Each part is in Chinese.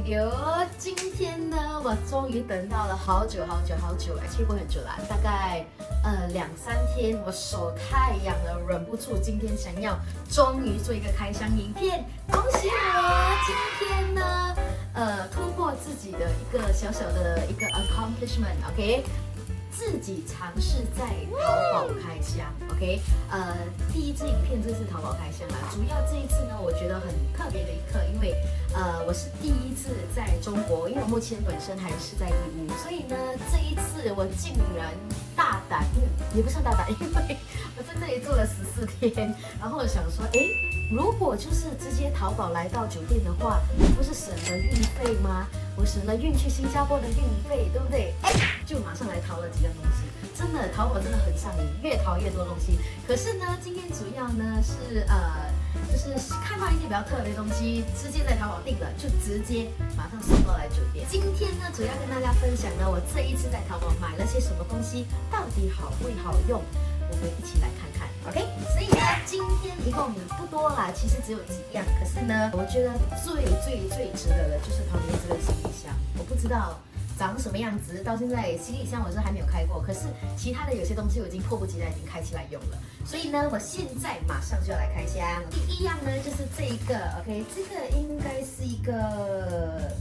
video。今天呢，我终于等到了好久，其实不很久啦，大概2-3天，我手太痒了，忍不住今天想要终于做一个开箱影片，恭喜我！今天呢，突破自己的一个小小的一个 accomplishment，OK？自己尝试在淘宝开箱 ，OK？第一支影片这是淘宝开箱啦，主要这一次呢，我觉得很特别的一刻，因为我是第一次在中国，因为我目前本身还是在义乌，所以呢，这一次我竟然大胆，也不算大胆，因为我在这里住了14天，然后我想说，如果就是直接淘宝来到酒店的话，不是省了运费吗？我省了运去新加坡的运费，对不对？就马上来淘了几样东西，真的淘宝真的很上瘾，越淘越多东西。可是呢，今天主要呢是就是看到一些比较特别的东西，直接在淘宝订了，就直接马上送过来酒店。今天呢，主要跟大家分享呢，我这一次在淘宝买了些什么东西，到底好不好用，我们一起来看看。OK， 所以呢，今天一共不多啦，其实只有几样。可是呢，我觉得最值得的就是旁边这个行李箱，我不知道长什么样子，到现在行李箱我是还没有开过，可是其他的有些东西我已经迫不及待已经开起来用了，所以呢，我现在马上就要来开箱。第一样呢就是这一个 ，OK， 这个应该是一个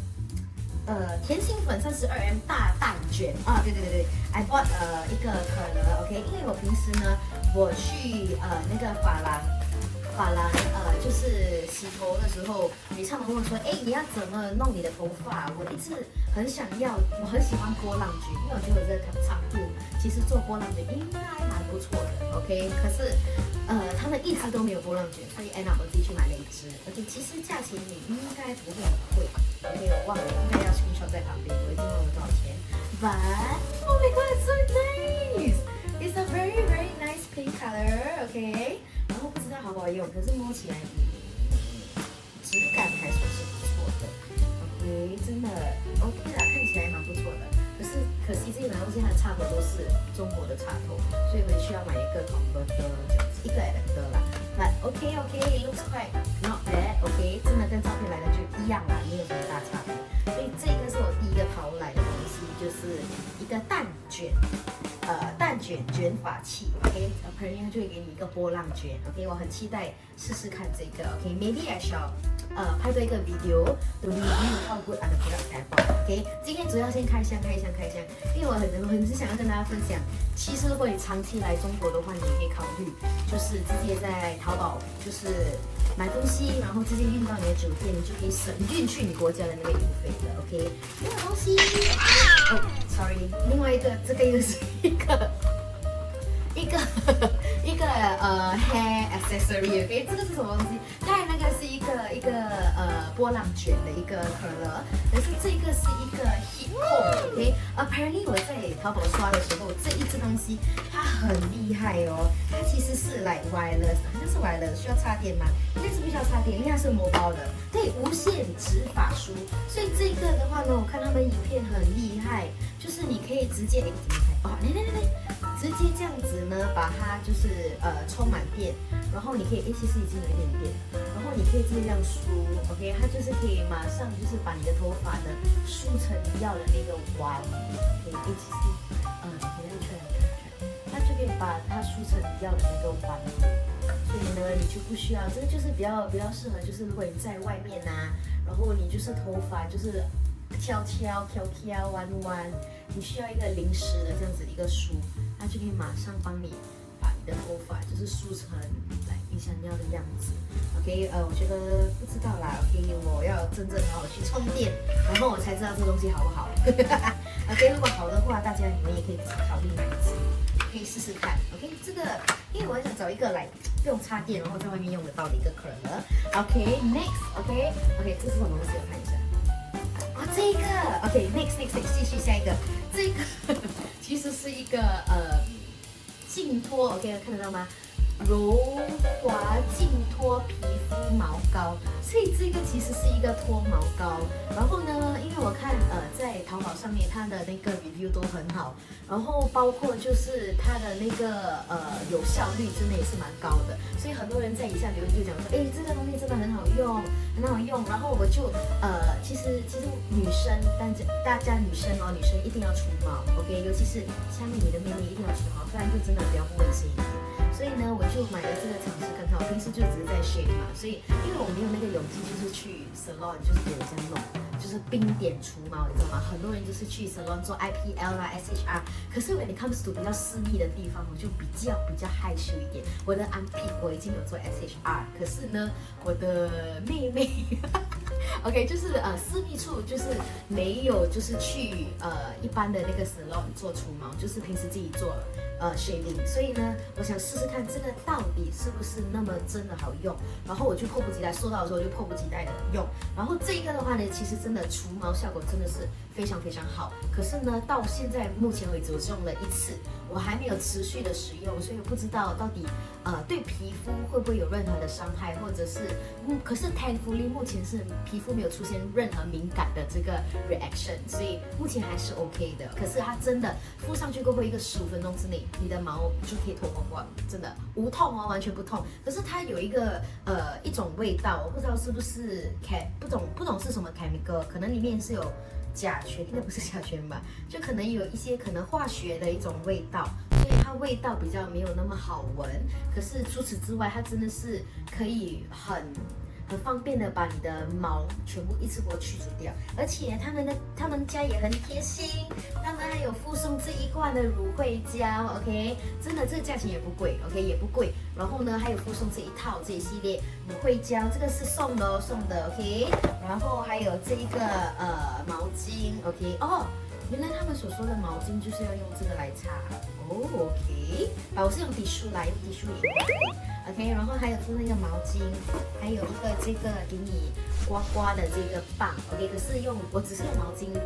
甜心粉32M 大蛋卷啊，对，I bought 一个可乐 ，OK， 因为我平时呢我去那个发廊就是洗头的时候，你常常问我说，你要怎么弄你的头发？我一直很想要，我很喜欢波浪卷，因为我觉得我这个长度其实做波浪卷应该蛮不错的 ，OK。可是他们一直都没有波浪卷，所以我自己去买了一支，而且其实价钱也应该不会很贵 ，OK， 我忘了，应该要 screenshot 在旁边，我已经忘了多少钱。But oh my god, it's so nice! It's a very nice pink color, OK。然后不知道好不好用，可是摸起来质感还算是不错的 ，OK， 真的 OK 啦，看起来蛮不错的。可惜这一买东西它的插头都是中国的插头，所以回去要买一个 converter 这样子，一个 adapter 啦。But OK， it looks quite not bad，OK， 真的跟照片来的就一样啦，没有什么大差别。所以这个是我第一个淘来的东西，就是一个蛋卷卷发器 ，OK，apparently 就会给你一个波浪卷 ，OK， 我很期待试试看这个 ，OK，maybe I shall 拍多一个 video to review how good are the products I bought，OK， 今天主要先开箱，因为我很想要跟大家分享，其实如果你长期来中国的话，你也可以考虑，就是直接在淘宝就是买东西，然后直接运到你的酒店，你就可以省运去你国家的那个运费的 ，OK， 这个东西，sorry， 另外一个这个又是一个hair accessory，OK， 这个是什么东西？刚才那个是一个波浪卷的一个可乐，可是这个是一个 heat comb，OK，apparently 我在淘宝刷的时候，这一支东西它很厉害哦，它其实是 like wireless， 好像是 wireless， 需要插电吗？应该是不需要插电，因为它是mobile的，可以无线直发梳，所以这个的话呢，我看他们影片很厉害，就是你可以直接怎么开？哦，直接这样子呢，把它就是充满电，然后你可以其实已经有一点点，然后你可以直接这样梳 ，OK， 它就是可以马上就是把你的头发呢梳成你要的那个弯 ，OK， 其实你要它就可以把它梳成你要的那个弯，所以呢你就不需要，这个就是比较适合，就是如果你在外面啊，然后你就是头发就是翘弯，你需要一个临时的这样子一个梳，它就可以马上帮你把你的头发就是梳成来你想要的样子。OK， 我觉得不知道啦 ，OK， 我要真正好好去充电，然后我才知道这东西好不好。OK， 如果好的话，大家你们也可以考虑买一支，可以试试看。OK， 这个因为我很想找一个来不用插电，然后在外面用得到的一个可乐。OK，next，OK， 这是什么东西？我看一下。这个 OK，next， 继续下一个，这个其实是一个净脱 ，OK， 看得到吗？柔滑净脱皮肤毛膏，所以这个其实是一个脱毛膏。然后呢，因为我看在淘宝上面它的那个 review 都很好，然后包括就是它的那个有效率真的也是蛮高的，所以很多人在以下留言就讲说，哎，这个东西真的很好用，很好用。然后我就其实女生，大家女生哦，女生一定要除毛 ，OK， 尤其是下面你的妹妹一定要除毛，不然就真的比较不卫生一点。所以呢，我就买了这个尝试看看。我平时就只是在 shave 嘛，所以因为我没有那个勇气，就是去 salon， 就是给人家弄，就是冰点除毛，你知道吗？很多人就是去 salon 做 IPL 啦、SHR， 可是 when it comes to 比较私密的地方，我就比较害羞一点。我的 armpit 我已经有做 SHR， 可是呢，我的妹妹，OK， 就是私密处就是没有，就是去一般的那个 salon 做除毛，就是平时自己做shaving， 所以呢，我想试试看这个到底是不是那么真的好用，然后我就迫不及待，收到的时候就迫不及待的用，然后这个的话呢，其实真的除毛效果真的是非常好，可是呢，到现在目前为止我只用了1次，我还没有持续的使用，所以我不知道到底对皮肤会不会有任何的伤害，或者是可是 thankfully 目前是皮肤没有出现任何敏感的这个 reaction， 所以目前还是 OK 的。可是它真的敷上去过后，一个15分钟之内，你的毛就可以脱光光，真的无痛哦，完全不痛。可是它有一个一种味道，我不知道是不是不懂是什么 chemical， 可能里面是有甲醛，应该不是甲醛吧，就可能有一些可能化学的一种味道，所以它味道比较没有那么好闻。可是除此之外，它真的是可以很方便的把你的毛全部一次过去除掉，而且他们家也很贴心，他们还有附送这一罐的乳慧胶 ，OK， 真的这个价钱也不贵 ，OK 也不贵。然后呢，还有附送这一套这一系列乳慧胶，这个是送的，OK。然后还有这一个毛巾 ，OK， 哦。原来他们所说的毛巾就是要用这个来擦哦 ，OK， 我是用滴梳来，用滴梳也可以 ，OK， 然后还有附那个毛巾，还有一个这个给你刮刮的这个棒 ，OK， 可是我只是用毛巾就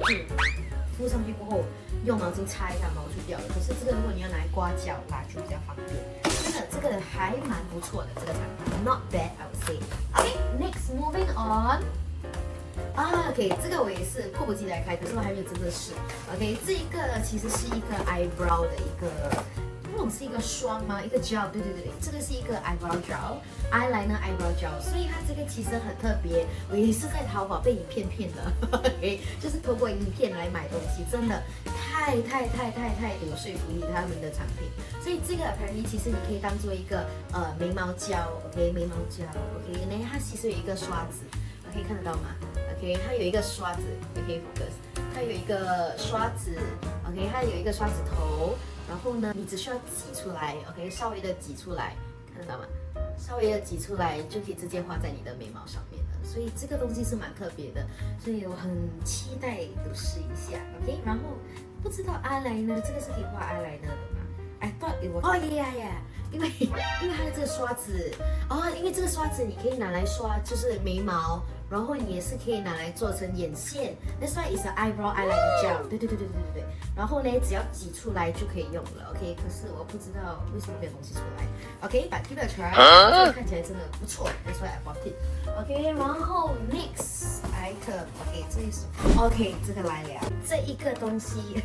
敷上去过后，用毛巾擦一下毛就掉了。可是这个如果你要拿来刮脚啦，就比较方便。真的，这个还蛮不错的，这个产品 ，not bad I would say。OK，next moving on。OK， 这个我也是迫不及待开，可是我还没有真的试。OK， 这一个其实是一个 eyebrow 的一个，不懂是一个霜吗？一个 gel， 对，这个是一个 eyebrow gel，eyeliner eyebrow gel， 所以它这个其实很特别。我也是在淘宝被影片骗的，OK， 就是透过影片来买东西，真的太有说服力他们的产品。所以这个 apparently 其实你可以当做一个眉毛胶 ，OK， 眉毛胶 ，OK， 那它其实有一个刷子。可以看得到吗 ？OK， 它有一个刷子 ，OK focus， 它有一个刷子 ，OK， 它有一个刷子头，然后呢，你只需要挤出来 ，OK， 稍微的挤出来，看得到吗？稍微的挤出来就可以直接画在你的眉毛上面了，所以这个东西是蛮特别的，所以我很期待有试一下 ，OK， 然后不知道eyeliner这个是可以画 eyeliner 的吗？I thought it was， 因为它的这个刷子，因为这个刷子你可以拿来刷就是眉毛。然后你也是可以拿来做成眼线 ，That's why it's an eyebrow eyeliner gel。对。然后呢，只要挤出来就可以用了 ，OK。可是我不知道为什么没有东西出来 ，OK，but give it a try， 这个看起来真的不错 ，That's why I bought it。OK， 然后 next item，OK， 这是 OK， 这个来了，这一个东西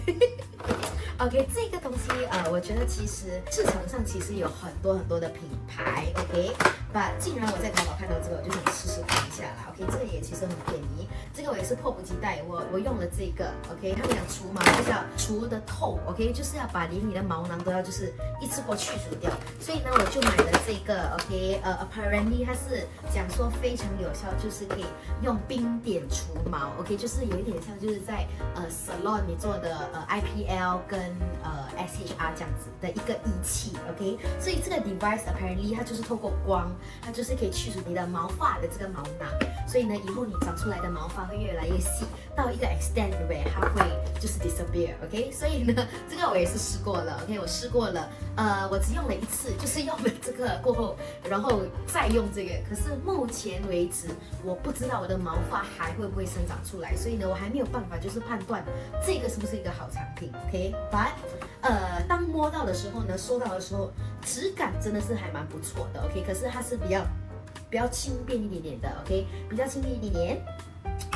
，OK， 这个东西我觉得其实市场上其实有很多的品牌 ，OK。But 既然我在淘宝看到这个，我就想试试看一下啦。OK， 这个也其实很便宜，这个我也是迫不及待。我用了这个 ，OK， 他们讲除毛就是要除的透 ，OK， 就是要把连你的毛囊都要就是一次过去除掉。所以呢，我就买了这个 ，OK，apparently 它是讲说非常有效，就是可以用冰点除毛 ，OK， 就是有一点像就是在salon 你做的IPL 跟SHR 这样子的一个仪器 ，OK， 所以这个 device apparently 它就是透过光。它就是可以去除你的毛发的这个毛囊，所以呢，以后你长出来的毛发会越来越细，到一个 extent 对不对？它会就是 disappear，OK？ 所以呢，这个我也是试过了 ，OK？ 我试过了，我只用了1次，就是用了这个过后，然后再用这个。可是目前为止，我不知道我的毛发还会不会生长出来，所以呢，我还没有办法就是判断这个是不是一个好产品 ，OK？ ，but 当摸到的时候呢，收到的时候，质感真的是还蛮不错的，OK， 可是它是比较轻便一点点的，OK， 比较轻便一点点。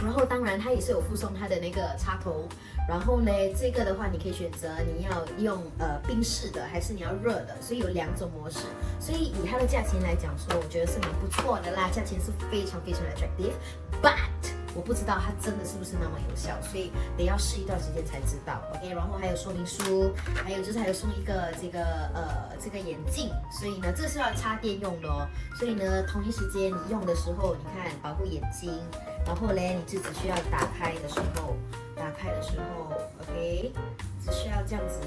然后当然它也是有附送它的那个插头，然后呢，这个的话你可以选择你要用冰式的还是你要热的，所以有2种模式。所以以它的价钱来讲说，我觉得是蛮不错的啦，价钱是非常非常的 attractive，but 我不知道它真的是不是那么有效，所以得要试一段时间才知道 ，OK。然后还有说明书，还有就是还有送一个这个眼镜，所以呢这是要插电用的哦。所以呢同一时间你用的时候，你看保护眼睛，然后嘞你就只需要打开的时候，OK， 只需要这样子就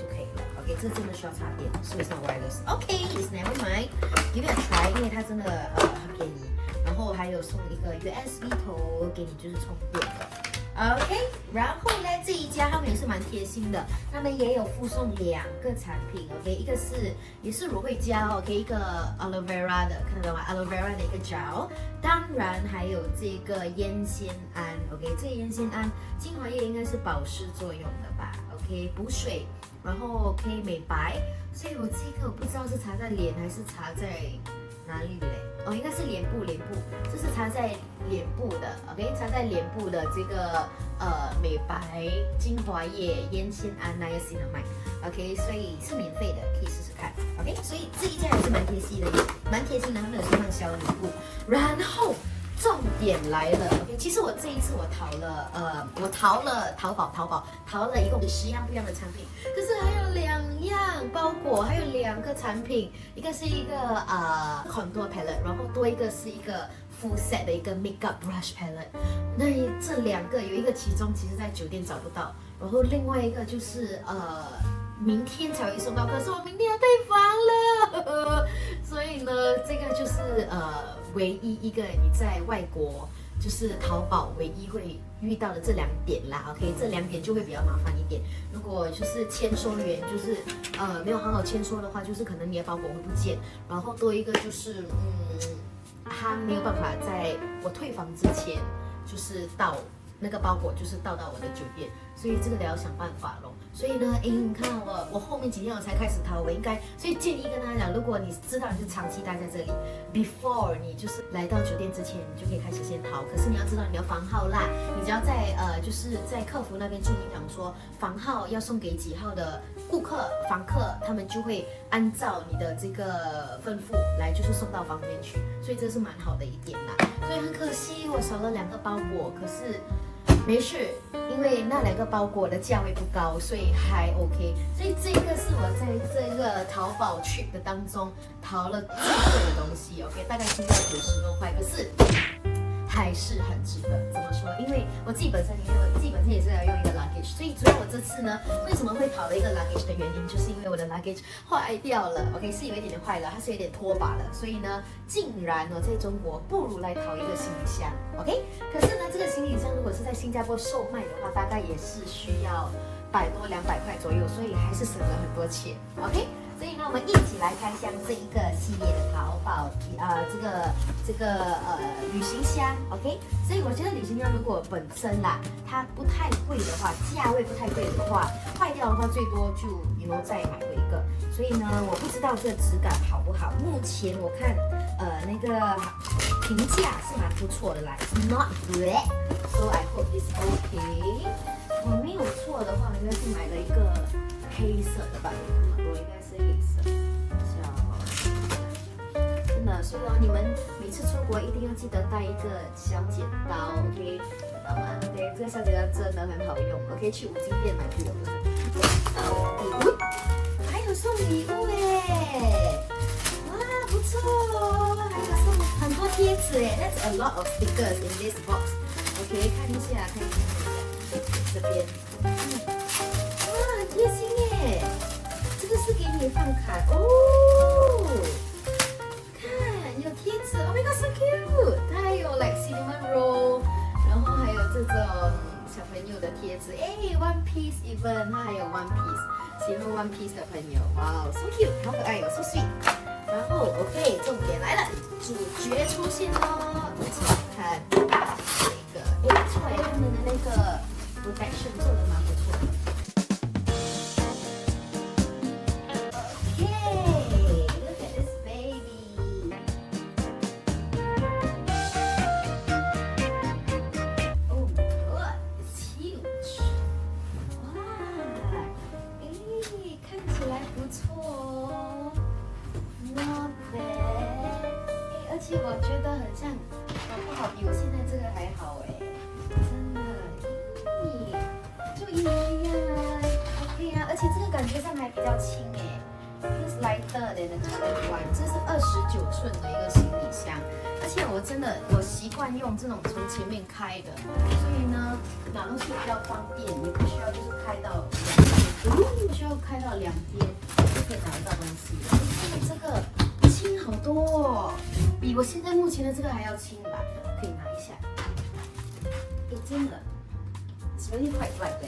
可以了 ，OK。这真的需要插电，是不是 wireless？OK，it's never mind，give it a try， 因为它真的很便宜。然后还有送一个 USB 头给你，就是充电的。OK， 然后呢，这一家他们也是蛮贴心的，他们也有附送2个产品 ，OK， 一个也是芦荟胶 ，OK， 一个 aloe vera 的，看得到吗 ？aloe vera 的一个胶，当然还有这个烟酰胺 ，OK， 这个烟酰胺精华液应该是保湿作用的吧 ，OK， 补水，然后可以美白，所以我这个我不知道是擦在脸还是擦在哪里嘞？哦，应该是脸部，这是擦在脸部的 ，OK， 擦在脸部的这个美白精华液烟酰胺 niacinamide，OK， 所以是免费的，可以试试看 ，OK， 所以这一家也是蛮贴心的，他们有送上小礼物，然后。重点来了 ，OK， 其实我这一次我淘了淘宝淘了一共10样不一样的产品，可是还有2样包裹，还有2个产品，一个是一个contour palette， 然后多一个是一个 full set 的一个 makeup brush palette。那这2个有一个其中其实在酒店找不到，然后另外一个就是明天才会送到，可是我明天要退房了，所以呢，这个就是唯一一个你在外国就是淘宝唯一会遇到的这2点啦 ，OK， 这2点就会比较麻烦一点。如果就是签收员就是没有好好签收的话，就是可能你的包裹会不见，然后多一个就是他没有办法在我退房之前就是到那个包裹就是到我的酒店，所以这个得要想办法咯。所以呢，你看我后面几天我才开始淘，我应该，所以建议跟大家讲，如果你知道你是长期待在这里 ，before 你就是来到酒店之前，你就可以开始先淘。可是你要知道你要房号啦，你只要在就是在客服那边注明讲说房号要送给几号的房客，他们就会按照你的这个吩咐来就是送到房间去，所以这是蛮好的一点啦。所以很可惜我少了2个包裹，可是。没事，因为那2个包裹的价位不高，所以还 OK。所以这个是我在这个淘宝 trip 的当中淘了最贵的东西 ，OK， 大概是要90多块，可是还是很值得。怎么说？因为我自己本身也是要用一个 luggage， 所以主要我这次呢，为什么会淘了一个 luggage 的原因，就是因为我的 luggage 坏掉了 ，OK， 是有一点点坏了，它是有点拖把了，所以呢，竟然呢在中国不如来淘一个行李箱 ，OK。可是呢，这个行李箱如果是在新加坡售卖的话，大概也是需要100多200块左右，所以还是省了很多钱 ，OK。所以呢，我们一起来开箱这一个系列的淘宝这个旅行箱 ，OK。所以我觉得旅行箱如果本身啦，它不太贵的话，价位不太贵的话，坏掉的话最多就再买回一个。所以呢，我不知道这个质感好不好。目前我看那个评价是蛮不错的啦 ，It's not bad, so I hope it's okay。我没有错的话，应该是买了一个黑色的吧，我应该是黑色。真的，所以你们每次出国一定要记得带一个小剪刀 ，OK， 知道吗？对，这个小剪刀真的很好用 ，OK， 去五金店买就有了。礼物，还有送礼物哎，哇，不错哦，还有送很多贴纸哎 ，That's a lot of stickers in this box。OK， 看一下。这边，哇，很贴心耶！这个是给你放卡哦，看有贴纸 ，Oh my god so cute！ 它还有 like cinnamon roll， 然后还有这种小朋友的贴纸，One Piece even， 它还有 One Piece， 喜欢 One Piece 的朋友，哇 ，so cute， 好可爱哟 ，so sweet。然后 OK， 重点来了，主角出现喽，一起看这个，不错他们的那个。production 做的蛮不错的。Okay, look at this baby. Oh my god, it's huge. 哇，看起来不错哦。Not bad. 而且我觉得很像，搞不好比我现在这个还好哎，真的，就一模一样啊。OK 啊，而且这个感觉上还比较轻哎。Feels lighter than the current one。这是29寸的一个行李箱，而且我习惯用这种从前面开的，所以呢拿东西比较方便，也不需要就是开到两边，不需要开到两边就可以拿得到东西。这个轻好多哦，比我现在目前的这个还要轻吧？可以拿一下。真的 ，it's really quite light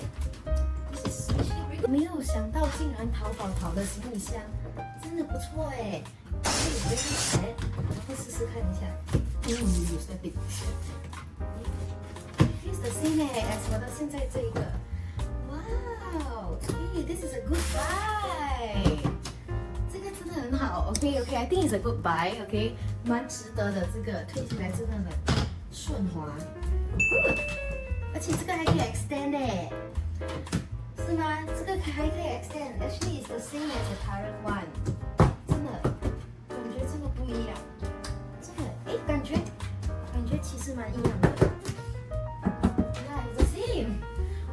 没有想到竟然淘宝淘的行李箱真的不错哎，可以回去然后试试看一下。有在变。Feels the same 哎，as 我的现在这个。Wow, okay, this is a good buy. 这个真的很好 ，OK OK，I think it's a good buy，OK，蛮值得的，这个推起来真的很顺滑。而且这个还可以 extend 哎。是吗？这个还可以 extend. Actually, it's the same as the current one. 真的，感觉这个不一样。真的，感觉其实蛮一样的。Yeah, it's the same.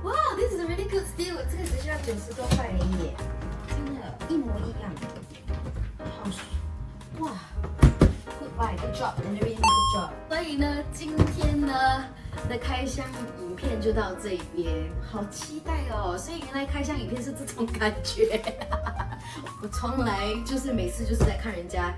Wow, this is a really good deal. 这个只需要90多块而已，真的，一模一样。好，哇 ，good buy, good job, and really good job. 所以呢，今天呢的开箱影片就到这边，好期待哦！所以原来开箱影片是这种感觉。我从来就是每次就是在看人家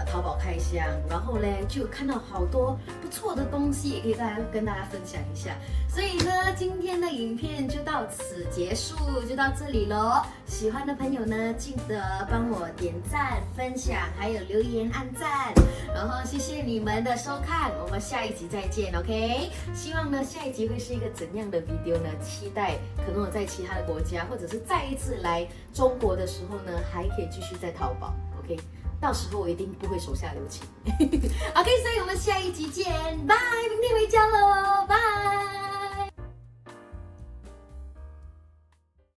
淘宝开箱，然后呢就有看到好多不错的东西，也可以跟大家分享一下。所以呢，今天的影片就到此结束，就到这里咯。喜欢的朋友呢，记得帮我点赞、分享，还有留言、按赞。然后谢谢你们的收看，我们下一集再见 ，OK？ 希望呢下一集会是一个怎样的 video 呢？期待可能我在其他的国家，或者是再一次来中国的时候呢，还可以继续在淘宝 ，OK？ 到时候我一定不会手下留情。OK， 所以我们下一集见，拜，明天回家喽，拜。